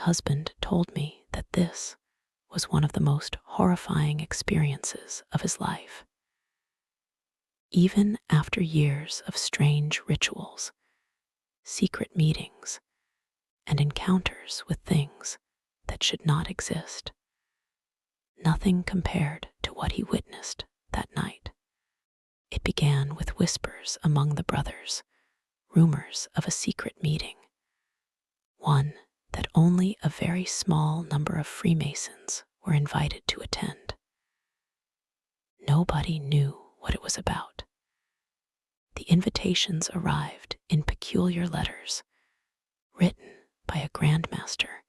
husband told me that this was one of the most horrifying experiences of his life. Even after years of strange rituals, secret meetings, and encounters with things that should not exist, nothing compared to what he witnessed that night. It began with whispers among the brothers, rumors of a secret meeting, one that only a very small number of Freemasons were invited to attend. Nobody knew what it was about. The invitations arrived in peculiar letters, written by a grandmaster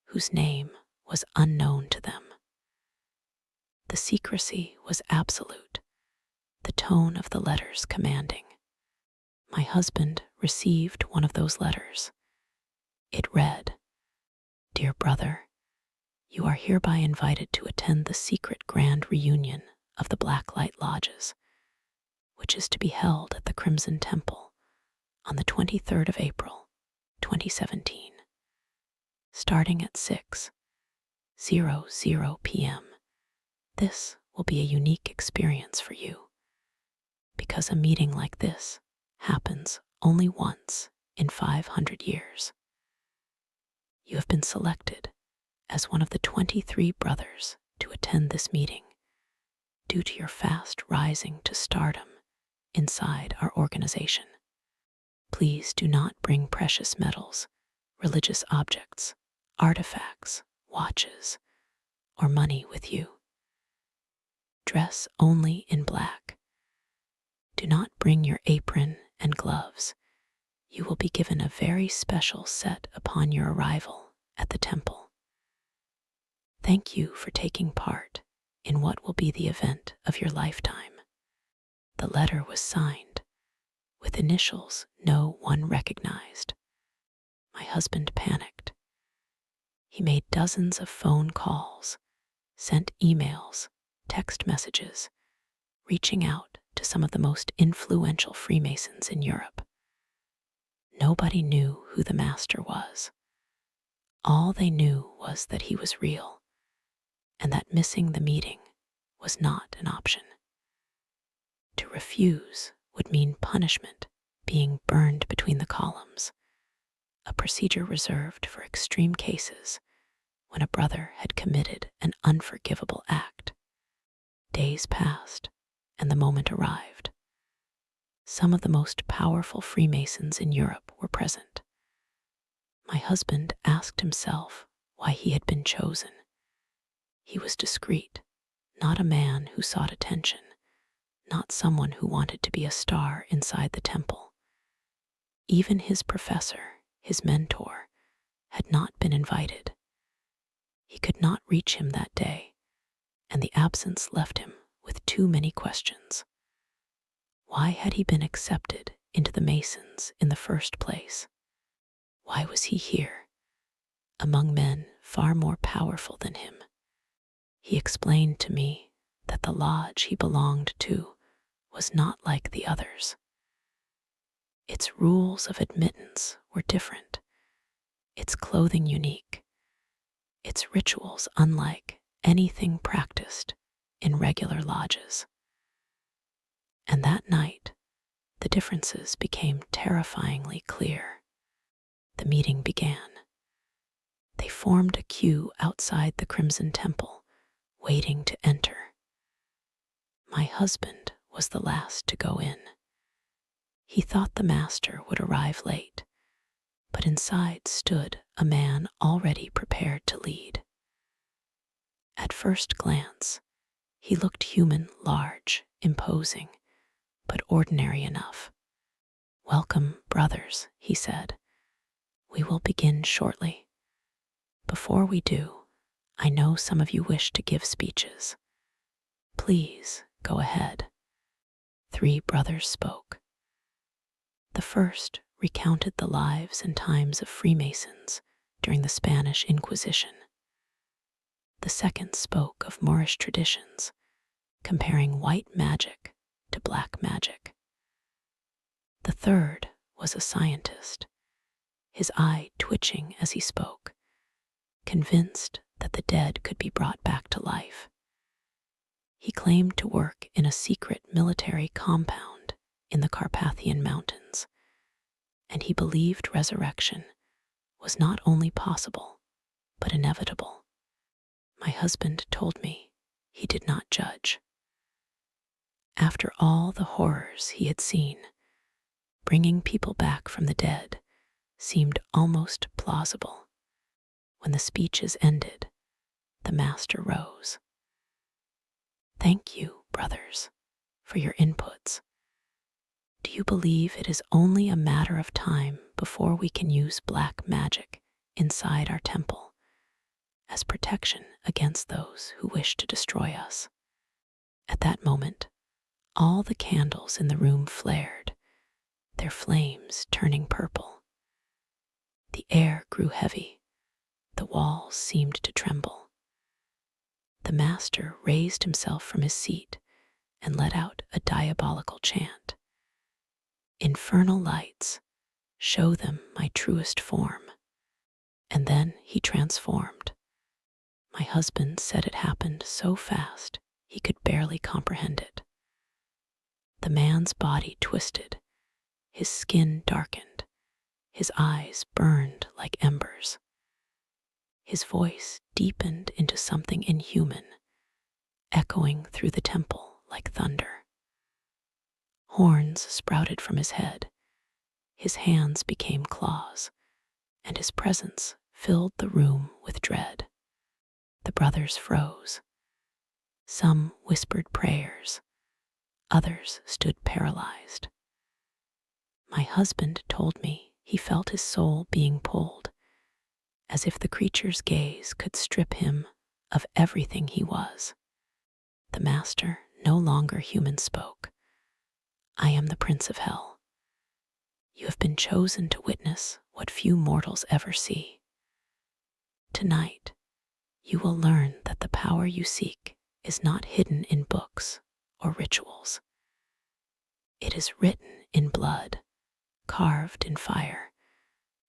whose name was unknown to them. The secrecy was absolute, the tone of the letters commanding. My husband received one of those letters. It read, "Dear brother, you are hereby invited to attend the secret grand reunion of the Blacklight Lodges, which is to be held at the Crimson Temple on the 23rd of April, 2017, starting at 6:00 p.m. This will be a unique experience for you, because a meeting like this happens only once in 500 years. You have been selected as one of the 23 brothers to attend this meeting due to your fast rising to stardom inside our organization. Please do not bring precious metals, religious objects, artifacts, watches, or money with you. Dress only in black. Do not bring your apron and gloves. You will be given a very special set upon your arrival at the temple. Thank you for taking part in what will be the event of your lifetime." The letter was signed with initials no one recognized. My husband panicked. He made dozens of phone calls, sent emails, text messages, reaching out to some of the most influential Freemasons in Europe. Nobody knew who the master was. All they knew was that he was real, and that missing the meeting was not an option. To refuse would mean punishment, being burned between the columns, a procedure reserved for extreme cases when a brother had committed an unforgivable act. Days passed, and the moment arrived. Some of the most powerful Freemasons in Europe were present. My husband asked himself why he had been chosen. He was discreet, not a man who sought attention, not someone who wanted to be a star inside the temple. Even his professor, his mentor, had not been invited. He could not reach him that day, and the absence left him with too many questions. Why had he been accepted into the Masons in the first place? Why was he here, among men far more powerful than him? He explained to me that the lodge he belonged to was not like the others. Its rules of admittance were different, its clothing unique, its rituals unlike anything practiced in regular lodges. And that night, the differences became terrifyingly clear. The meeting began. They formed a queue outside the Crimson Temple, waiting to enter. My husband was the last to go in. He thought the master would arrive late, but inside stood a man already prepared to lead. At first glance, he looked human, large, imposing, but ordinary enough. "Welcome, brothers," he said. "We will begin shortly. Before we do, I know some of you wish to give speeches. Please go ahead." 3 brothers spoke. The first recounted the lives and times of Freemasons during the Spanish Inquisition. The second spoke of Moorish traditions, comparing white magic to black magic. The third was a scientist, his eye twitching as he spoke, convinced that the dead could be brought back to life. He claimed to work in a secret military compound in the Carpathian Mountains, and he believed resurrection was not only possible, but inevitable. My husband told me he did not judge. After all the horrors he had seen, bringing people back from the dead seemed almost plausible. When the speeches ended, the master rose. Thank you, brothers, for your inputs. Do you believe it is only a matter of time before we can use black magic inside our temple as protection against those who wish to destroy us? At that moment, all the candles in the room flared, their flames turning purple. The air grew heavy, the walls seemed to tremble. The master raised himself from his seat and let out a diabolical chant. Infernal lights, show them my truest form. And then he transformed. My husband said it happened so fast he could barely comprehend it. The man's body twisted, his skin darkened, his eyes burned like embers. His voice deepened into something inhuman, echoing through the temple like thunder. Horns sprouted from his head, his hands became claws, and his presence filled the room with dread. The brothers froze. Some whispered prayers, others stood paralyzed. My husband told me he felt his soul being pulled, as if the creature's gaze could strip him of everything he was. The master, no longer human, spoke. I am the Prince of Hell. You have been chosen to witness what few mortals ever see. Tonight, you will learn that the power you seek is not hidden in books or rituals. It is written in blood, carved in fire,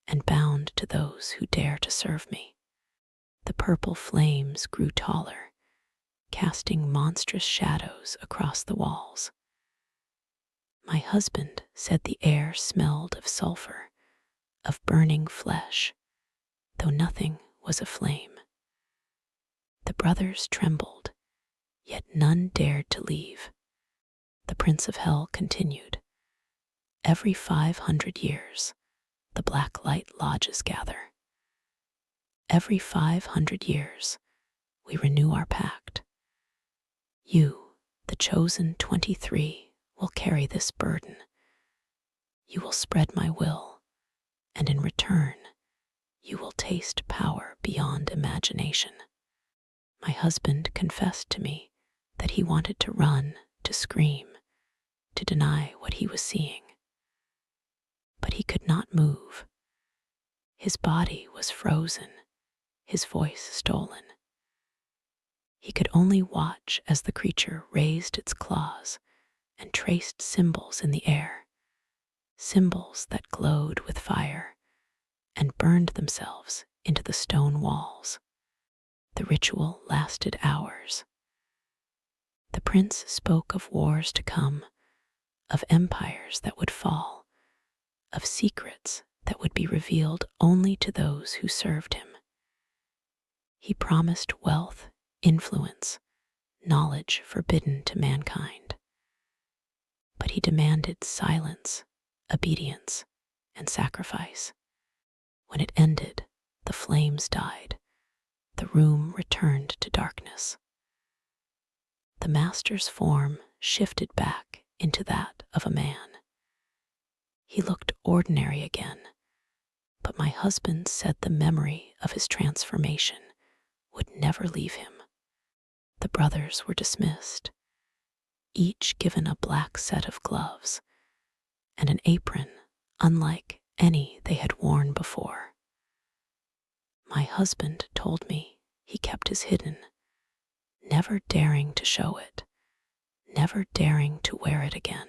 and bound to those who dare to serve me. The purple flames grew taller, casting monstrous shadows across the walls. My husband said the air smelled of sulfur, of burning flesh, though nothing was aflame. The brothers trembled, yet none dared to leave. The Prince of Hell continued. Every 500 years, the black light lodges gather. Every 500 years, we renew our pact. You, the chosen 23, will carry this burden. You will spread my will, and in return, you will taste power beyond imagination. My husband confessed to me that he wanted to run, to scream, to deny what he was seeing. But he could not move. His body was frozen, his voice stolen. He could only watch as the creature raised its claws and traced symbols in the air, symbols that glowed with fire and burned themselves into the stone walls. The ritual lasted hours. The prince spoke of wars to come, of empires that would fall, of secrets that would be revealed only to those who served him. He promised wealth, influence, knowledge forbidden to mankind. But he demanded silence, obedience, and sacrifice. When it ended, the flames died. The room returned to darkness. The master's form shifted back into that of a man. He looked ordinary again, but my husband said the memory of his transformation would never leave him. The brothers were dismissed, each given a black set of gloves and an apron unlike any they had worn before. My husband told me he kept his hidden, never daring to show it, never daring to wear it again.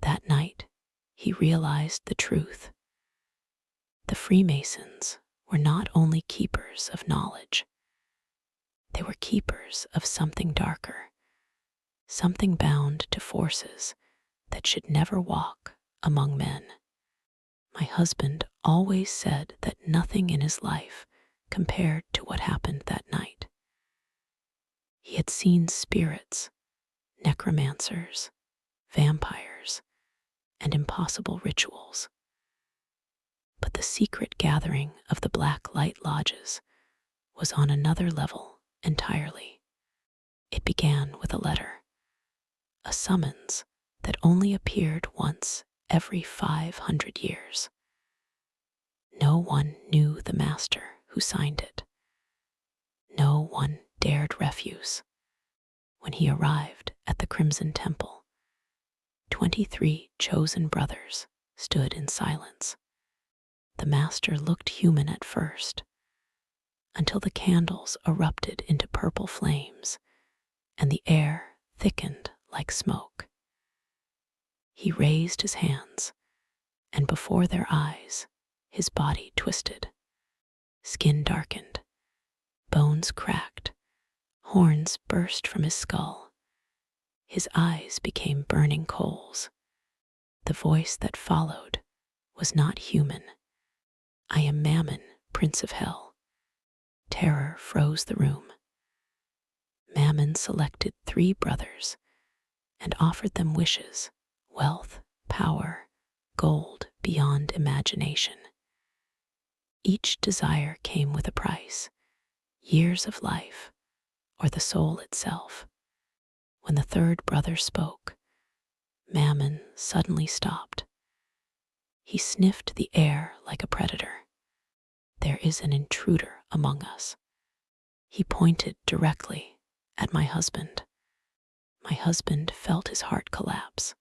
That night, he realized the truth. The Freemasons were not only keepers of knowledge, they were keepers of something darker, something bound to forces that should never walk among men. My husband always said that nothing in his life compared to what happened that night. He had seen spirits, necromancers, vampires, and impossible rituals. But the secret gathering of the Black Light Lodges was on another level entirely. It began with a letter, a summons that only appeared once every 500 years. No one knew the master who signed it. No one dared refuse. When he arrived at the Crimson Temple, 23 chosen brothers stood in silence. The master looked human at first, until the candles erupted into purple flames and the air thickened like smoke. He raised his hands, and before their eyes, his body twisted. Skin darkened, bones cracked, horns burst from his skull. His eyes became burning coals. The voice that followed was not human. "I am Mammon, Prince of Hell." Terror froze the room. Mammon selected 3 brothers and offered them wishes, wealth, power, gold beyond imagination. Each desire came with a price, years of life, or the soul itself. When the 3rd brother spoke, Mammon suddenly stopped. He sniffed the air like a predator. "There is an intruder among us." He pointed directly at my husband. My husband felt his heart collapse.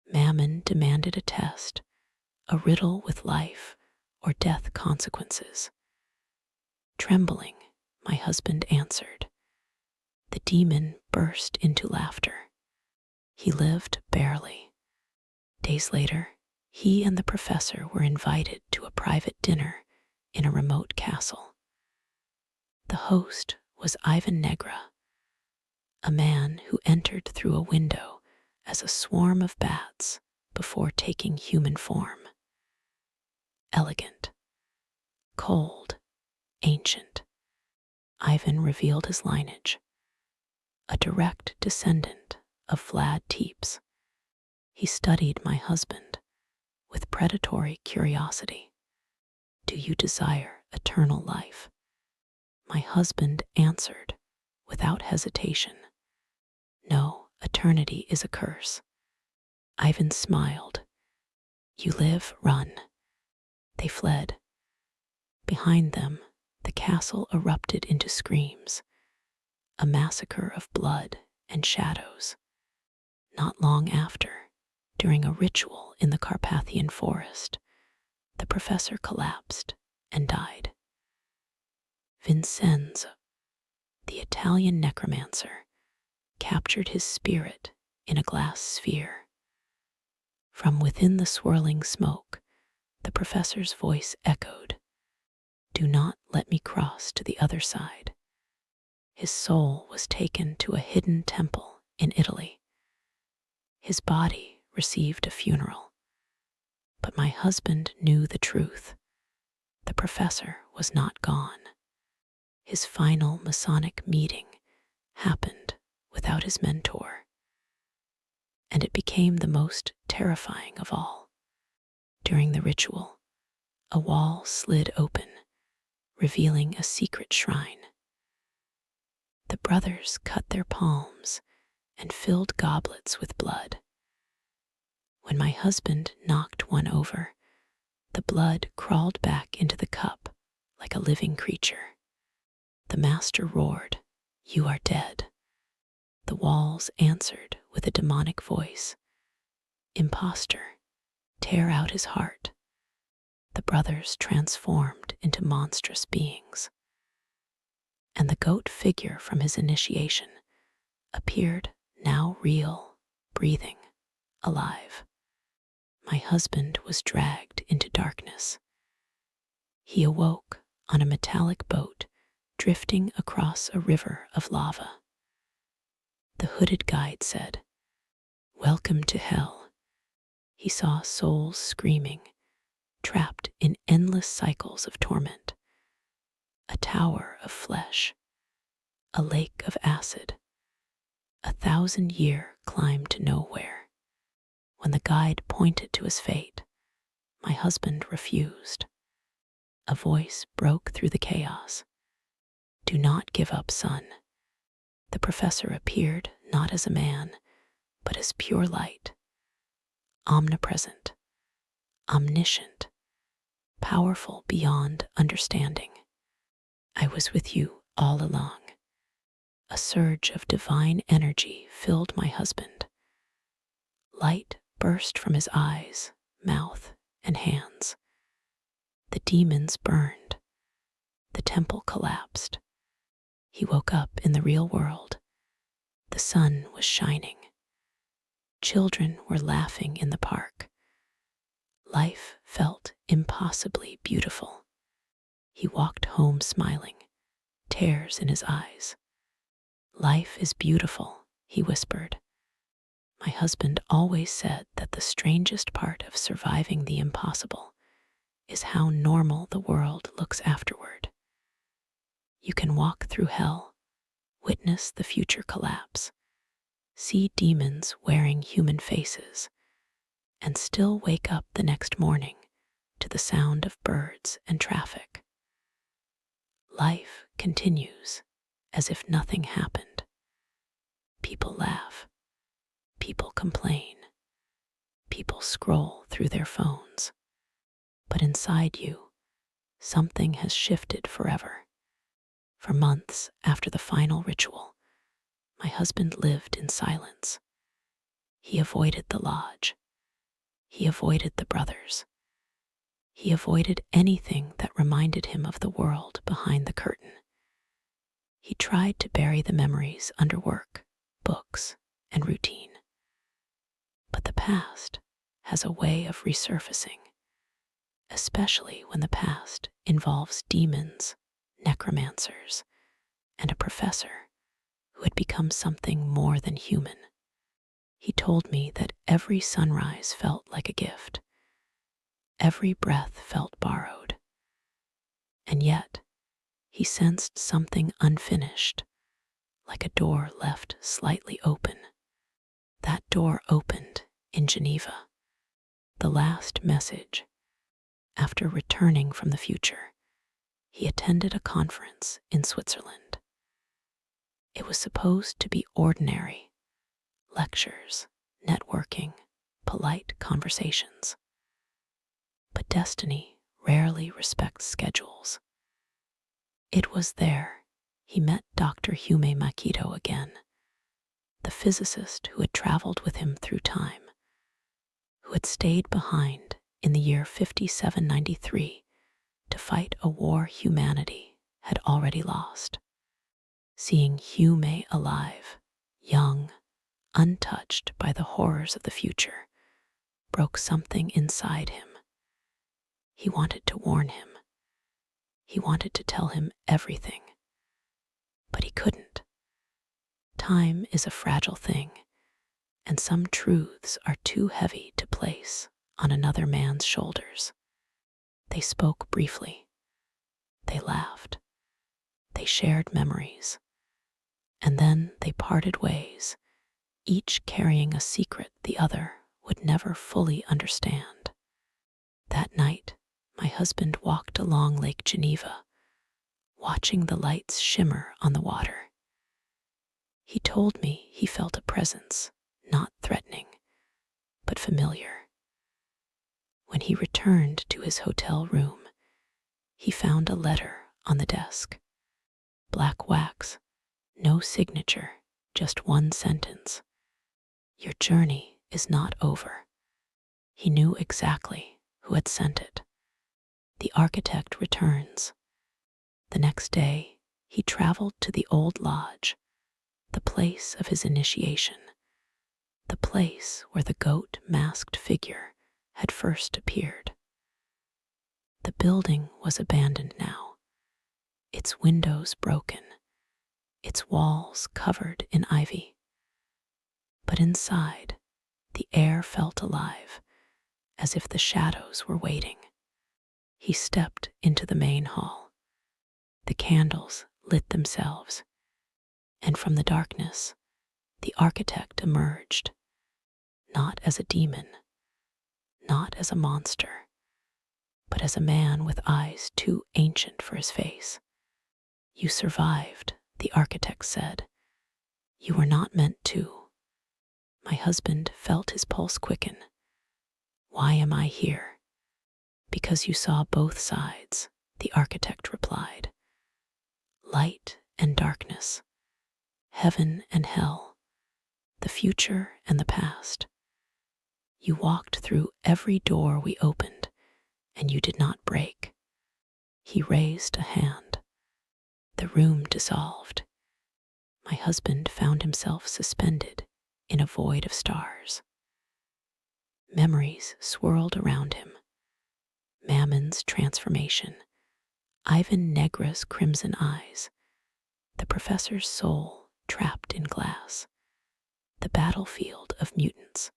Mammon demanded a test, a riddle with life or death consequences. Trembling, my husband answered. The demon burst into laughter. He lived barely. Days later, he and the professor were invited to a private dinner in a remote castle. The host was Ivan Negra, a man who entered through a window as a swarm of bats before taking human form. Elegant, cold, ancient, Ivan revealed his lineage, a direct descendant of Vlad Tepes. He studied my husband with predatory curiosity. "Do you desire eternal life?" My husband answered without hesitation. "No, eternity is a curse." Ivan smiled. "You live, run." They fled. Behind them, the castle erupted into screams, a massacre of blood and shadows. Not long after, during a ritual in the Carpathian forest, the professor collapsed and died. Vincenzo, the Italian necromancer, captured his spirit in a glass sphere. From within the swirling smoke, the professor's voice echoed, "Do not let me cross to the other side." His soul was taken to a hidden temple in Italy. His body received a funeral. But my husband knew the truth. The professor was not gone. His final Masonic meeting happened without his mentor. And it became the most terrifying of all. During the ritual, a wall slid open, revealing a secret shrine. The brothers cut their palms and filled goblets with blood. When my husband knocked one over, the blood crawled back into the cup like a living creature. The master roared, "You are dead." The walls answered with a demonic voice, "Imposter, tear out his heart." The brothers transformed into monstrous beings. And the goat figure from his initiation appeared, now real, breathing, alive. My husband was dragged into darkness. He awoke on a metallic boat drifting across a river of lava. The hooded guide said, "Welcome to hell." He saw souls screaming, trapped in endless cycles of torment. A tower of flesh, a lake of acid, 1,000-year climb to nowhere. When the guide pointed to his fate, my husband refused. A voice broke through the chaos. "Do not give up, son." The professor appeared not as a man, but as pure light, omnipresent, omniscient, powerful beyond understanding. "I was with you all along." A surge of divine energy filled my husband. Light burst from his eyes, mouth, and hands. The demons burned. The temple collapsed. He woke up in the real world. The sun was shining. Children were laughing in the park. Life felt impossibly beautiful. He walked home smiling, tears in his eyes. "Life is beautiful," he whispered. My husband always said that the strangest part of surviving the impossible is how normal the world looks afterward. You can walk through hell, witness the future collapse, see demons wearing human faces, and still wake up the next morning to the sound of birds and traffic. Life continues as if nothing happened. People laugh. People complain. People scroll through their phones. But inside you, something has shifted forever. For months after the final ritual, my husband lived in silence. He avoided the lodge. He avoided the brothers. He avoided anything that reminded him of the world behind the curtain. He tried to bury the memories under work, books, and routine. But the past has a way of resurfacing, especially when the past involves demons, necromancers, and a professor who had become something more than human. He told me that every sunrise felt like a gift. Every breath felt borrowed. And yet, he sensed something unfinished, like a door left slightly open. That door opened in Geneva. The last message. After returning from the future, he attended a conference in Switzerland. It was supposed to be ordinary, lectures, networking, polite conversations. But destiny rarely respects schedules. It was there he met Dr. Hume Makito again, the physicist who had traveled with him through time, who had stayed behind in the year 5793 to fight a war humanity had already lost. Seeing Hume alive, young, untouched by the horrors of the future, broke something inside him. He wanted to warn him. He wanted to tell him everything. But he couldn't. Time is a fragile thing, and some truths are too heavy to place on another man's shoulders. They spoke briefly. They laughed. They shared memories. And then they parted ways, each carrying a secret the other would never fully understand. That night, my husband walked along Lake Geneva, watching the lights shimmer on the water. He told me he felt a presence, not threatening, but familiar. When he returned to his hotel room, he found a letter on the desk. Black wax, no signature, just one sentence. "Your journey is not over." He knew exactly who had sent it. The architect returns. The next day, he traveled to the old lodge, the place of his initiation, the place where the goat-masked figure had first appeared. The building was abandoned now, its windows broken, its walls covered in ivy. But inside, the air felt alive, as if the shadows were waiting. He stepped into the main hall. The candles lit themselves, and from the darkness, the architect emerged, not as a demon, not as a monster, but as a man with eyes too ancient for his face. "You survived," the architect said. "You were not meant to." My husband felt his pulse quicken. "Why am I here?" "Because you saw both sides," the architect replied. "Light and darkness, heaven and hell, the future and the past. You walked through every door we opened, and you did not break." He raised a hand. The room dissolved. My husband found himself suspended in a void of stars. Memories swirled around him. Mammon's transformation, Ivan Negra's crimson eyes, the professor's soul trapped in glass, the battlefield of mutants,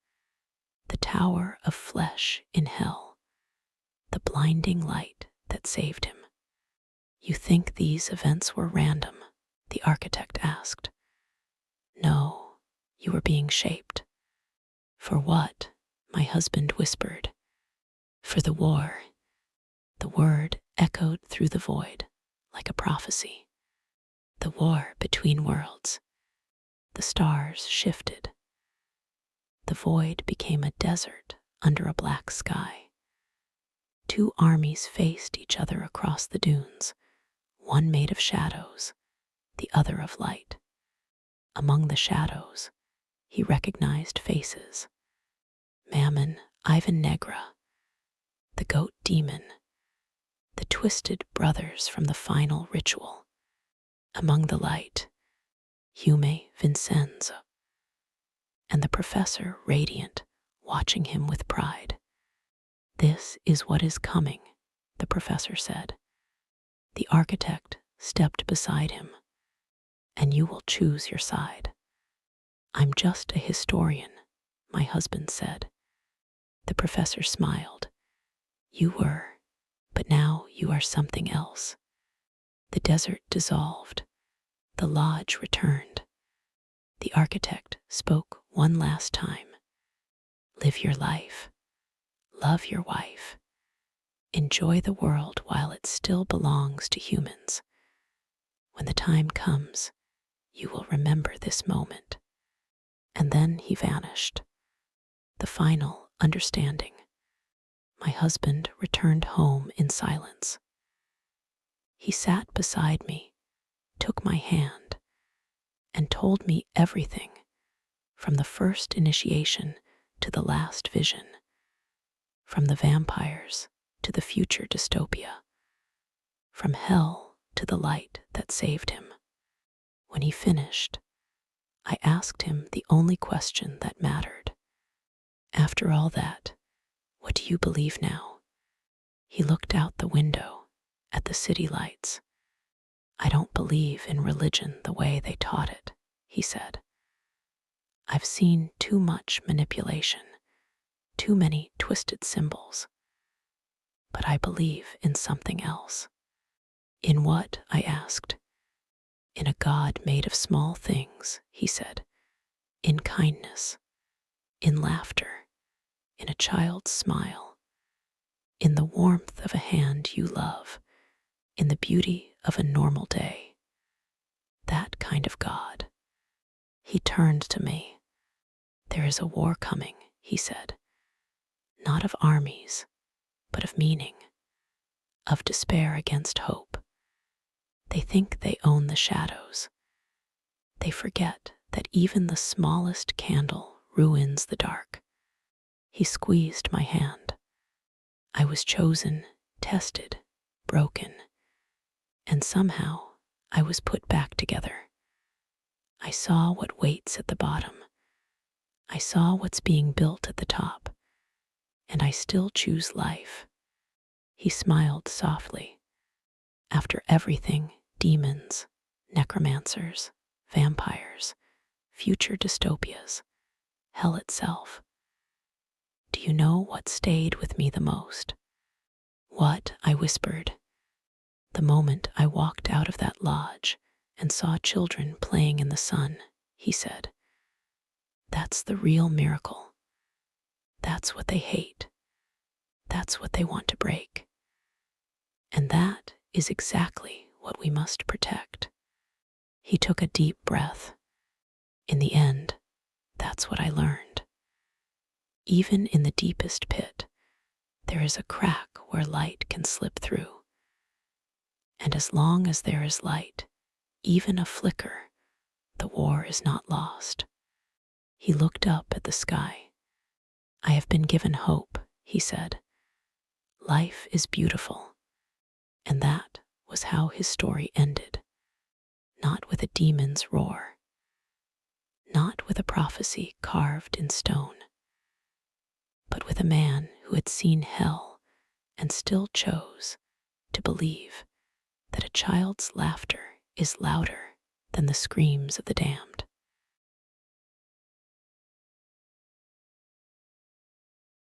the tower of flesh in hell, the blinding light that saved him. "You think these events were random?" the architect asked. "No, you were being shaped." "For what?" my husband whispered. "For the war." The word echoed through the void like a prophecy. The war between worlds. The stars shifted. The void became a desert under a black sky. Two armies faced each other across the dunes, one made of shadows, the other of light. Among the shadows, he recognized faces. Mammon, Ivan Negra, the goat demon, the twisted brothers from the final ritual. Among the light, Hume Vincenzo, and the professor radiant, watching him with pride. "This is what is coming," the professor said. The architect stepped beside him. "And you will choose your side." "I'm just a historian," my husband said. The professor smiled. "You were, but now you are something else." The desert dissolved. The lodge returned. The architect spoke one last time. "Live your life. Love your wife. Enjoy the world while it still belongs to humans. When the time comes, you will remember this moment." And then he vanished. The final understanding. My husband returned home in silence. He sat beside me, took my hand, and told me everything, from the first initiation to the last vision, from the vampires to the future dystopia, from hell to the light that saved him. When he finished, I asked him the only question that mattered. "After all that, what do you believe now?" He looked out the window at the city lights. "I don't believe in religion the way they taught it," he said. "I've seen too much manipulation, too many twisted symbols. But I believe in something else." "In what?" I asked. "In a God made of small things," he said. "In kindness, in laughter, in a child's smile, in the warmth of a hand you love, in the beauty of a normal day. That kind of God." He turned to me. "There is a war coming," he said. "Not of armies, but of meaning, of despair against hope. They think they own the shadows. They forget that even the smallest candle ruins the dark." He squeezed my hand. I was chosen, tested, broken, and somehow I was put back together. I saw what waits at the bottom. I saw what's being built at the top, and I still choose life. He smiled softly. After everything, demons, necromancers, vampires, future dystopias, hell itself. Do you know what stayed with me the most? What? I whispered. The moment I walked out of that lodge and saw children playing in the sun, he said. That's the real miracle. That's what they hate. That's what they want to break. And that is exactly what we must protect. He took a deep breath. In the end, that's what I learned. Even in the deepest pit, there is a crack where light can slip through. And as long as there is light, even a flicker, the war is not lost. He looked up at the sky. I have been given hope, he said. Life is beautiful. And that was how his story ended. Not with a demon's roar, not with a prophecy carved in stone, but with a man who had seen hell and still chose to believe that a child's laughter is louder than the screams of the damned.